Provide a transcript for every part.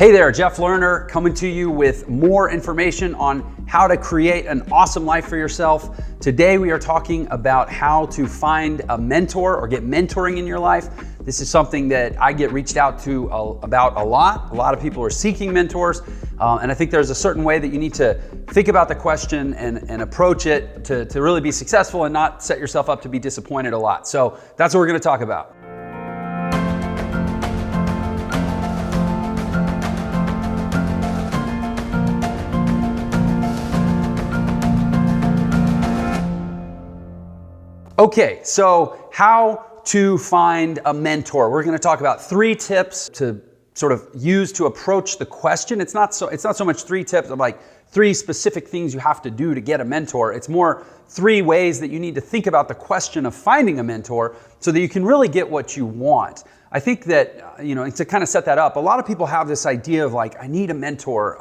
Hey there, Jeff Lerner coming to you with more information on how to create an awesome life for yourself. Today we are talking about how to find a mentor or get mentoring in your life. This is something that I get reached out to about a lot. A lot of people are seeking mentors, and I think there's a certain way that you need to think about the question and approach it to really be successful and not set yourself up to be disappointed a lot. So that's what we're going to talk about. Okay, so how to find a mentor. We're going to talk about 3 tips to sort of use to approach the question. It's not so much 3 tips of like 3 specific things you have to do to get a mentor. It's more 3 ways that you need to think about the question of finding a mentor so that you can really get what you want. I think that, to kind of set that up, a lot of people have this idea of like, I need a mentor,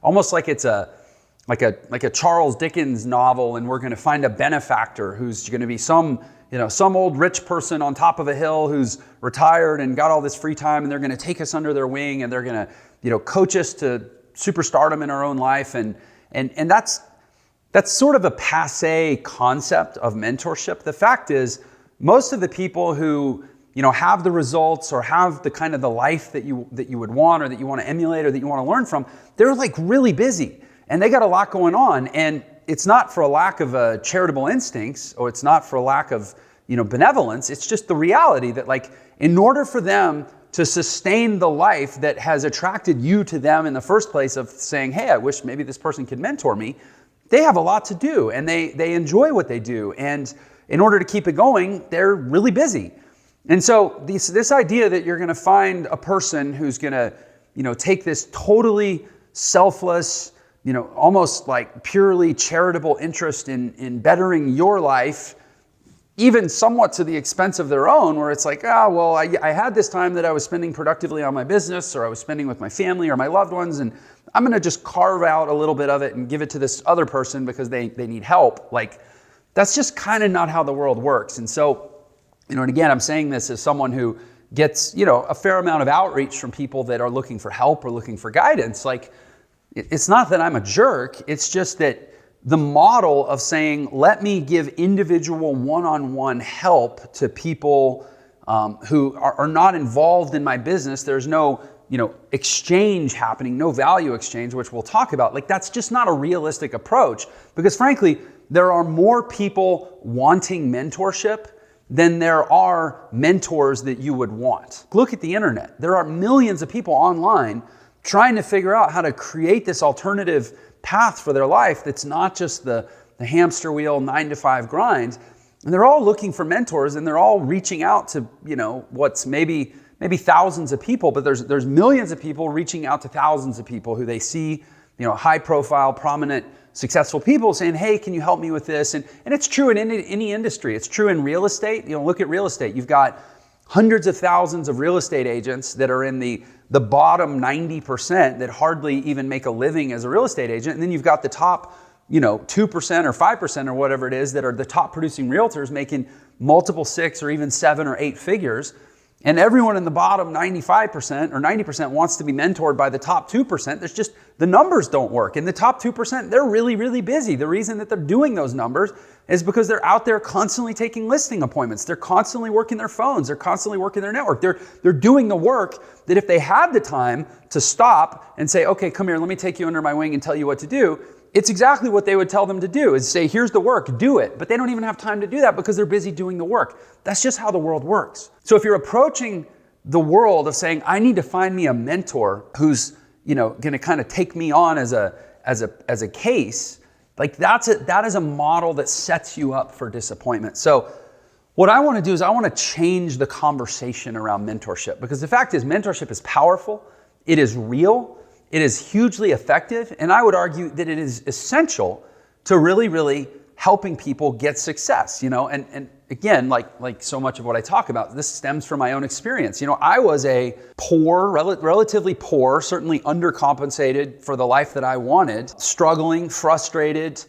almost like it's like a Charles Dickens novel, and we're going to find a benefactor who's going to be some old rich person on top of a hill who's retired and got all this free time, and they're going to take us under their wing and they're going to coach us to superstardom in our own life, and that's sort of a passé concept of mentorship. The fact is, most of the people who have the results or have the kind of the life that you would want or that you want to emulate or that you want to learn from, they're like really busy. And they got a lot going on, and it's not for a lack of charitable instincts, or it's not for a lack of benevolence. It's just the reality that, like, in order for them to sustain the life that has attracted you to them in the first place of saying, hey, I wish maybe this person could mentor me, they have a lot to do, and they enjoy what they do. And in order to keep it going, they're really busy. And so this idea that you're going to find a person who's going to take this totally selfless, almost like purely charitable interest in bettering your life, even somewhat to the expense of their own, where it's like, I had this time that I was spending productively on my business, or I was spending with my family or my loved ones, and I'm going to just carve out a little bit of it and give it to this other person because they need help. Like, that's just kind of not how the world works. And so, and again, I'm saying this as someone who gets, a fair amount of outreach from people that are looking for help or looking for guidance. Like, it's not that I'm a jerk, it's just that the model of saying, let me give individual one-on-one help to people who are not involved in my business, there's no exchange happening, no value exchange, which we'll talk about. Like, that's just not a realistic approach, because frankly, there are more people wanting mentorship than there are mentors that you would want. Look at the internet. There are millions of people online trying to figure out how to create this alternative path for their life that's not just the hamster wheel 9-to-5 grind. And they're all looking for mentors, and they're all reaching out to, what's maybe thousands of people, but there's millions of people reaching out to thousands of people who they see, high profile, prominent, successful people saying, hey, can you help me with this? And it's true in any industry. It's true in real estate. Look at real estate. You've got hundreds of thousands of real estate agents that are in the bottom 90% that hardly even make a living as a real estate agent. And then you've got the top, 2% or 5% or whatever it is that are the top producing realtors making multiple 6 or even 7 or 8 figures. And everyone in the bottom 95% or 90% wants to be mentored by the top 2%. There's just, the numbers don't work. And the top 2%, they're really, really busy. The reason that they're doing those numbers is because they're out there constantly taking listing appointments. They're constantly working their phones. They're constantly working their network. They're doing the work that if they had the time to stop and say, okay, come here, let me take you under my wing and tell you what to do, it's exactly what they would tell them to do, is say, here's the work, do it. But they don't even have time to do that because they're busy doing the work. That's just how the world works. So if you're approaching the world of saying, I need to find me a mentor who's, going to kind of take me on as a case, like that is a model that sets you up for disappointment. So what I want to do is I want to change the conversation around mentorship, because the fact is mentorship is powerful, it is real, it is hugely effective, and I would argue that it is essential to really, really helping people get success, and again, like so much of what I talk about, this stems from my own experience. I was a poor, relatively poor, certainly undercompensated for the life that I wanted, struggling, frustrated,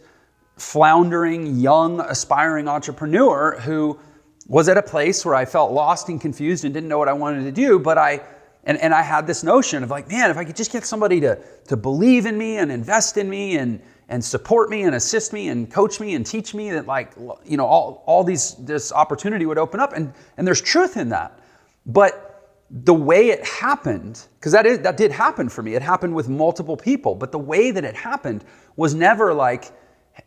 floundering, young, aspiring entrepreneur who was at a place where I felt lost and confused and didn't know what I wanted to do, but I And I had this notion of like, man, if I could just get somebody to believe in me and invest in me and support me and assist me and coach me and teach me, that like, you know, all this opportunity would open up. And there's truth in that. But the way it happened, because that did happen for me. It happened with multiple people. But the way that it happened was never like,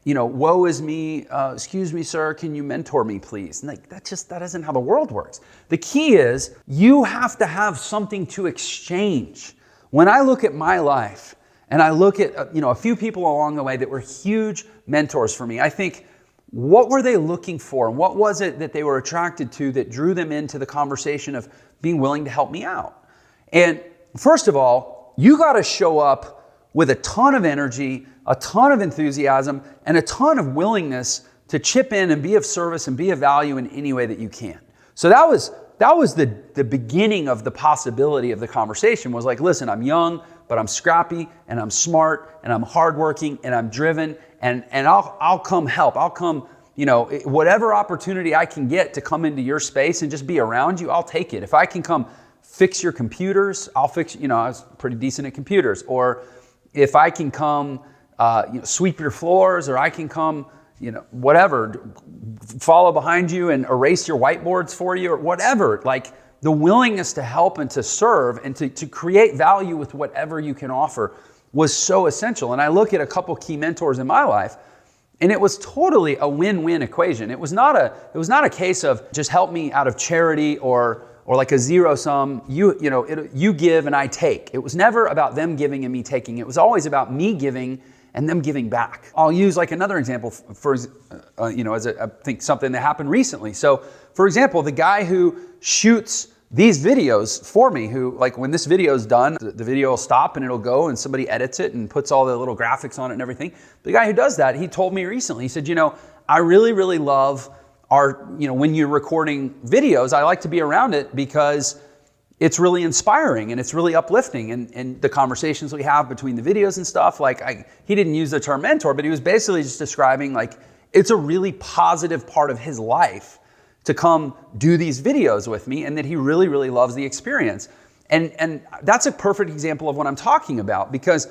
you know, woe is me, excuse me, sir, can you mentor me, please? And like, that isn't how the world works. The key is you have to have something to exchange. When I look at my life and I look at, you know, a few people along the way that were huge mentors for me, I think, what were they looking for? And what was it that they were attracted to that drew them into the conversation of being willing to help me out? And first of all, you got to show up with a ton of energy, a ton of enthusiasm, and a ton of willingness to chip in and be of service and be of value in any way that you can. So that was the beginning of the possibility of the conversation, was like, listen, I'm young, but I'm scrappy and I'm smart and I'm hardworking and I'm driven, and I'll come help. I'll come, you know, whatever opportunity I can get to come into your space and just be around you, I'll take it. If I can come fix your computers, I'll fix, you know, I was pretty decent at computers. Or if I can come sweep your floors, or I can come, you know, whatever, follow behind you and erase your whiteboards for you, or whatever. Like, the willingness to help and to serve and to create value with whatever you can offer was so essential. And I look at a couple key mentors in my life, and it was totally a win-win equation. It was not a case of just help me out of charity or like a zero sum. You give and I take. It was never about them giving and me taking. It was always about me giving and them giving back. I'll use like another example for as I think something that happened recently. So, for example, the guy who shoots these videos for me, who, like, when this video is done, the video will stop and it'll go and somebody edits it and puts all the little graphics on it and everything. The guy who does that, he told me recently, he said, you know, I really, really love when you're recording videos, I like to be around it because it's really inspiring and it's really uplifting. And the conversations we have between the videos and stuff, he didn't use the term mentor, but he was basically just describing, like, it's a really positive part of his life to come do these videos with me, and that he really, really loves the experience. And that's a perfect example of what I'm talking about, because,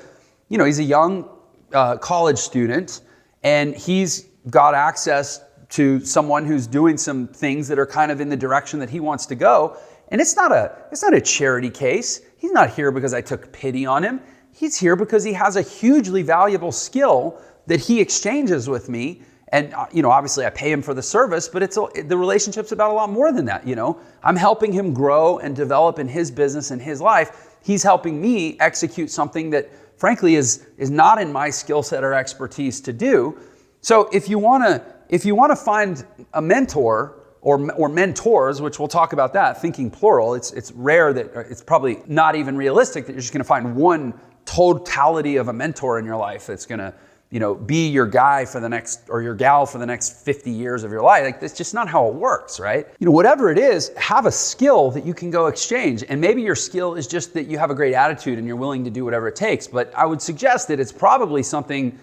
you know, he's a young college student and he's got access to someone who's doing some things that are kind of in the direction that he wants to go. And it's not a charity case. He's not here because I took pity on him. He's here because he has a hugely valuable skill that he exchanges with me. And, you know, obviously I pay him for the service, but the relationship's about a lot more than that, you know. I'm helping him grow and develop in his business and his life. He's helping me execute something that, frankly, is not in my skill set or expertise to do. So if you want to find a mentor or mentors, which we'll talk about that, thinking plural, it's rare that, it's probably not even realistic that you're just going to find one totality of a mentor in your life that's going to, you know, be your guy for the next, or your gal for the next 50 years of your life. Like, that's just not how it works, right? You know, whatever it is, have a skill that you can go exchange. And maybe your skill is just that you have a great attitude and you're willing to do whatever it takes. But I would suggest that it's probably something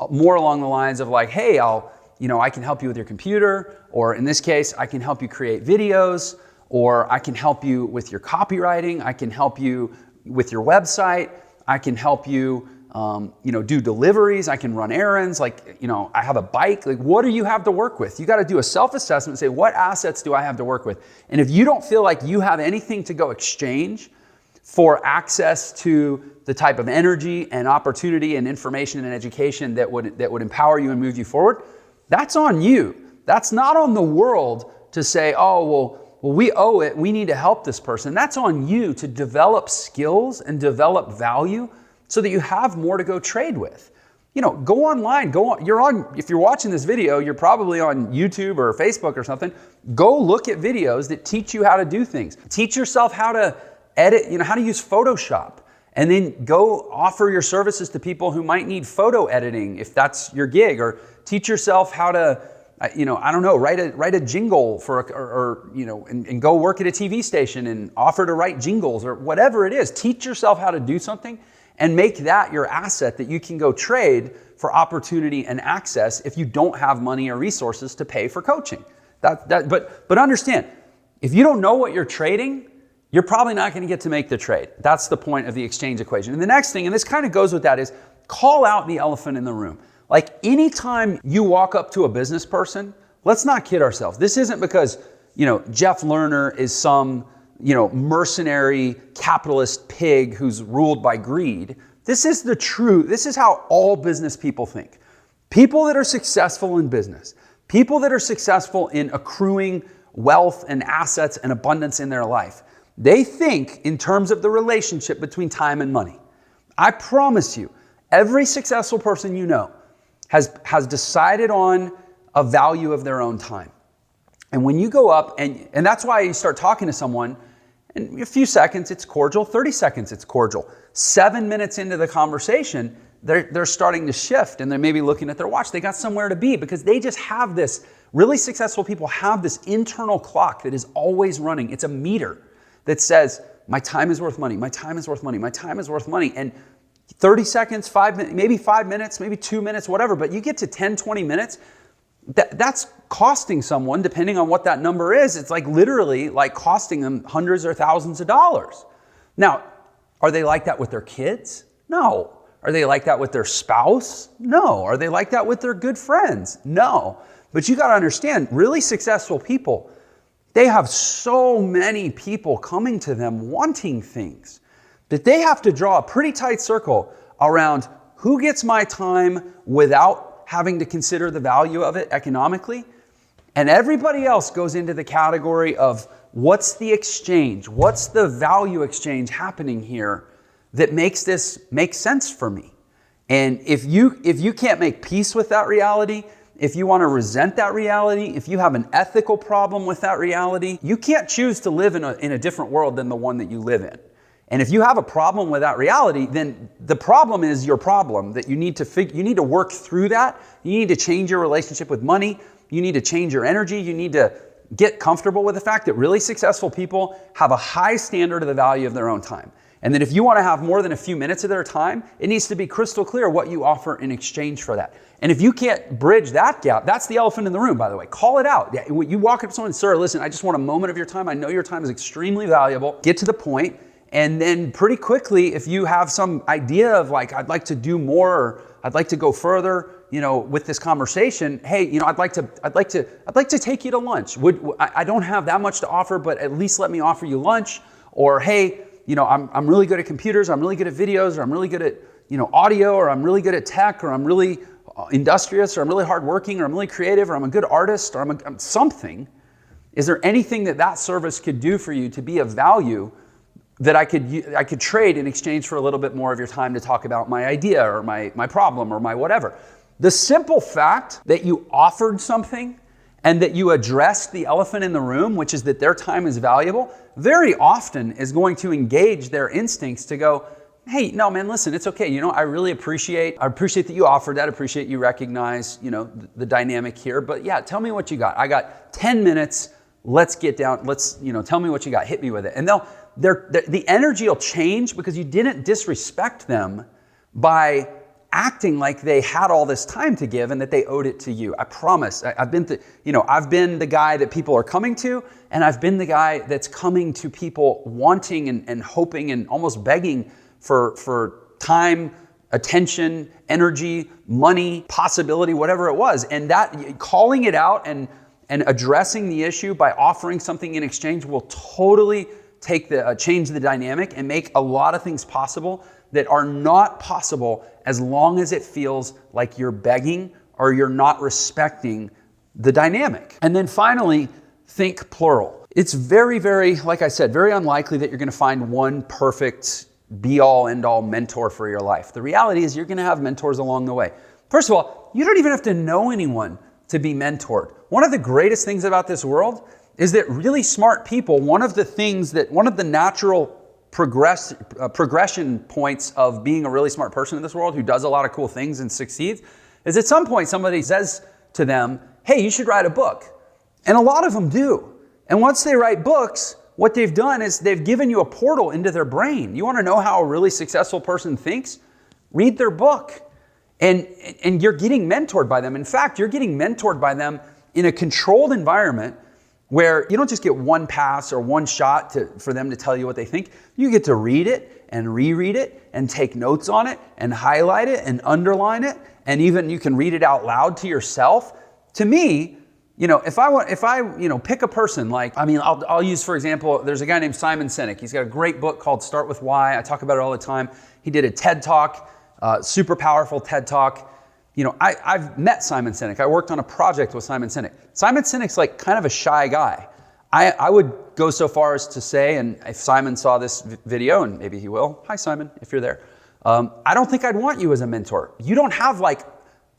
more along the lines of like, hey, I can help you with your computer, or in this case, I can help you create videos, or I can help you with your copywriting. I can help you with your website. I can help you do deliveries. I can run errands. Like, you know, I have a bike. Like, what do you have to work with? You got to do a self-assessment and say, what assets do I have to work with? And if you don't feel like you have anything to go exchange for access to the type of energy and opportunity and information and education that would empower you and move you forward, that's on you. That's not on the world to say, oh, well, we owe it. We need to help this person. That's on you to develop skills and develop value so that you have more to go trade with. You know, go online, if you're watching this video, you're probably on YouTube or Facebook or something. Go look at videos that teach you how to do things. Teach yourself how to edit, how to use Photoshop. And then go offer your services to people who might need photo editing if that's your gig, or teach yourself how to, write a jingle and go work at a TV station and offer to write jingles, or whatever it is. Teach yourself how to do something and make that your asset that you can go trade for opportunity and access if you don't have money or resources to pay for coaching. But understand, if you don't know what you're trading, you're probably not going to get to make the trade. That's the point of the exchange equation. And the next thing, and this kind of goes with that, is call out the elephant in the room. Like anytime you walk up to a business person, let's not kid ourselves. This isn't because, Jeff Lerner is some, mercenary capitalist pig who's ruled by greed. This is the truth. This is how all business people think. People that are successful in business, people that are successful in accruing wealth and assets and abundance in their life, they think in terms of the relationship between time and money. I promise you, every successful person you know has decided on a value of their own time. And when you go up, and that's why you start talking to someone, in a few seconds it's cordial, 30 seconds it's cordial. 7 minutes into the conversation, they're starting to shift and they're maybe looking at their watch. They got somewhere to be because they just have this, really successful people have this internal clock that is always running. It's a meter that says, my time is worth money, my time is worth money, my time is worth money. And 30 seconds, 5 minutes, maybe 5 minutes, maybe 2 minutes, whatever, but you get to 10, 20 minutes, that's costing someone, depending on what that number is, it's like literally like costing them hundreds or thousands of dollars. Now, are they like that with their kids? No. Are they like that with their spouse? No. Are they like that with their good friends? No. But you got to understand, really successful people, they have so many people coming to them wanting things that they have to draw a pretty tight circle around who gets my time without having to consider the value of it economically. And everybody else goes into the category of what's the exchange? What's the value exchange happening here that makes this make sense for me? And if you can't make peace with that reality, if you want to resent that reality, if you have an ethical problem with that reality, you can't choose to live in a different world than the one that you live in. And if you have a problem with that reality, then the problem is your problem that you need to work through that. You need to change your relationship with money. You need to change your energy. You need to get comfortable with the fact that really successful people have a high standard of the value of their own time. And that if you want to have more than a few minutes of their time, it needs to be crystal clear what you offer in exchange for that. And if you can't bridge that gap, that's the elephant in the room, by the way. Call it out. You walk up to someone, sir, listen, I just want a moment of your time. I know your time is extremely valuable. Get to the point. And then pretty quickly, if you have some idea of like, I'd like to do more, or I'd like to go further, with this conversation, hey, I'd like to take you to lunch. I don't have that much to offer, but at least let me offer you lunch. Or hey, I'm really good at computers, I'm really good at videos, or I'm really good at, audio, or I'm really good at tech, or I'm really industrious, or I'm really hardworking, or I'm really creative, or I'm a good artist, or I'm something. Is there anything that service could do for you to be of value that I could trade in exchange for a little bit more of your time to talk about my idea or my problem or my whatever? The simple fact that you offered something and that you addressed the elephant in the room, which is that their time is valuable, very often is going to engage their instincts to go, hey, no, man, listen, it's okay. I really appreciate that you offered that. I appreciate you recognize, the dynamic here. But yeah, tell me what you got. I got 10 minutes. Let's get down. Tell me what you got. Hit me with it. And the energy will change because you didn't disrespect them by acting like they had all this time to give and that they owed it to you. I promise. I've been the guy that people are coming to, and I've been the guy that's coming to people wanting and hoping and almost begging for time, attention, energy, money, possibility, whatever it was. And that calling it out and addressing the issue by offering something in exchange will totally change the dynamic and make a lot of things possible that are not possible as long as it feels like you're begging or you're not respecting the dynamic. And then finally, think plural. It's very, very, like I said, very unlikely that you're going to find one perfect be-all, end-all mentor for your life. The reality is you're going to have mentors along the way. First of all, you don't even have to know anyone to be mentored. One of the greatest things about this world is that really smart people, one of the natural progression points of being a really smart person in this world who does a lot of cool things and succeeds is at some point somebody says to them, hey, you should write a book. And a lot of them do. And once they write books, what they've done is they've given you a portal into their brain. You want to know how a really successful person thinks? Read their book. And you're getting mentored by them. In fact, you're getting mentored by them in a controlled environment where you don't just get one pass or one shot for them to tell you what they think. You get to read it and reread it and take notes on it and highlight it and underline it. And even you can read it out loud to yourself. To me, if I pick a person I'll use, for example, there's a guy named Simon Sinek. He's got a great book called Start With Why. I talk about it all the time. He did a TED Talk, super powerful TED Talk. I've met Simon Sinek. I worked on a project with Simon Sinek. Simon Sinek's like kind of a shy guy. I would go so far as to say, and if Simon saw this video, and maybe he will, hi Simon, if you're there, I don't think I'd want you as a mentor. You don't have like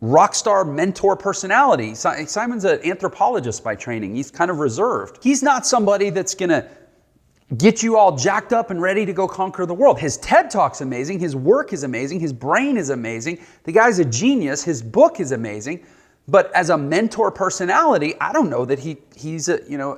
rock star mentor personality. Simon's an anthropologist by training. He's kind of reserved. He's not somebody that's gonna get you all jacked up and ready to go conquer the world. His TED Talk's amazing. His work is amazing. His brain is amazing. The guy's a genius. His book is amazing. But as a mentor personality, I don't know that he's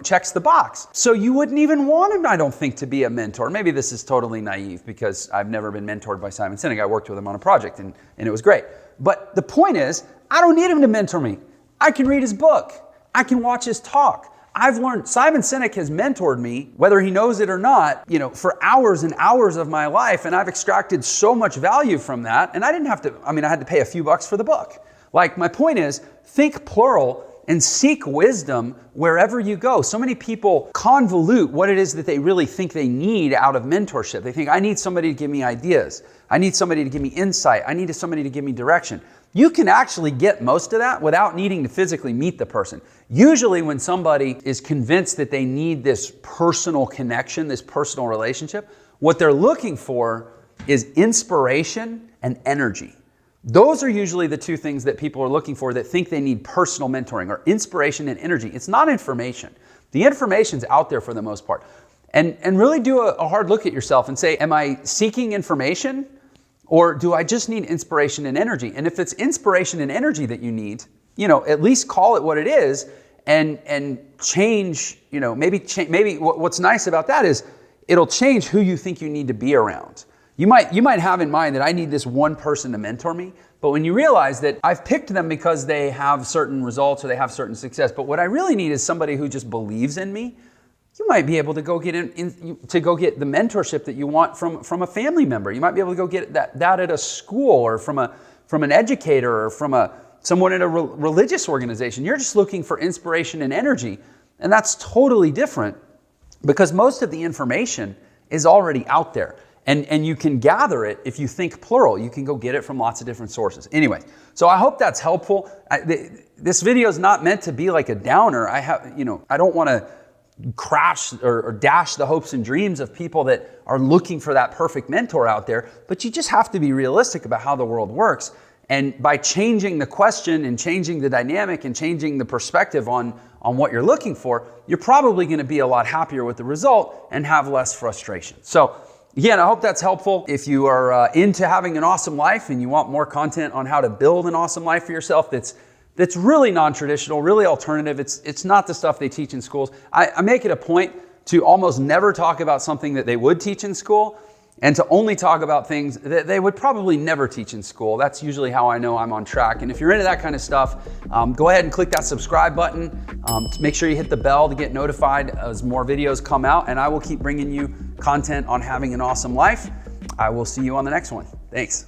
checks the box. So you wouldn't even want him, I don't think, to be a mentor. Maybe this is totally naive because I've never been mentored by Simon Sinek. I worked with him on a project and it was great. But the point is, I don't need him to mentor me. I can read his book. I can watch his talk. I've learned, Simon Sinek has mentored me, whether he knows it or not, for hours and hours of my life, and I've extracted so much value from that, and I had to pay a few bucks for the book. Like, my point is, think plural and seek wisdom wherever you go. So many people convolute what it is that they really think they need out of mentorship. They think, I need somebody to give me ideas. I need somebody to give me insight. I need somebody to give me direction. You can actually get most of that without needing to physically meet the person. Usually when somebody is convinced that they need this personal connection, this personal relationship, what they're looking for is inspiration and energy. Those are usually the two things that people are looking for that think they need personal mentoring, or inspiration and energy. It's not information. The information's out there for the most part. And really do a hard look at yourself and say, am I seeking information? Or do I just need inspiration and energy? And if it's inspiration and energy that you need, at least call it what it is and change, maybe what's nice about that is it'll change who you think you need to be around. You might have in mind that I need this one person to mentor me, but when you realize that I've picked them because they have certain results or they have certain success, but what I really need is somebody who just believes in me, you might be able to go get to go get the mentorship that you want from a family member. You might be able to go get that at a school or from an educator or from someone in a religious organization. You're just looking for inspiration and energy, and that's totally different because most of the information is already out there. And you can gather it if you think plural. You can go get it from lots of different sources. Anyway, so I hope that's helpful. This video is not meant to be like a downer. I don't want to crash or dash the hopes and dreams of people that are looking for that perfect mentor out there, but you just have to be realistic about how the world works. And by changing the question and changing the dynamic and changing the perspective on what you're looking for, you're probably going to be a lot happier with the result and have less frustration. So again, I hope that's helpful. If you are into having an awesome life and you want more content on how to build an awesome life for yourself that's really non-traditional, really alternative, it's not the stuff they teach in schools. I make it a point to almost never talk about something that they would teach in school and to only talk about things that they would probably never teach in school. That's usually how I know I'm on track. And if you're into that kind of stuff, go ahead and click that subscribe button. Make sure you hit the bell to get notified as more videos come out, and I will keep bringing you content on having an awesome life. I will see you on the next one. Thanks.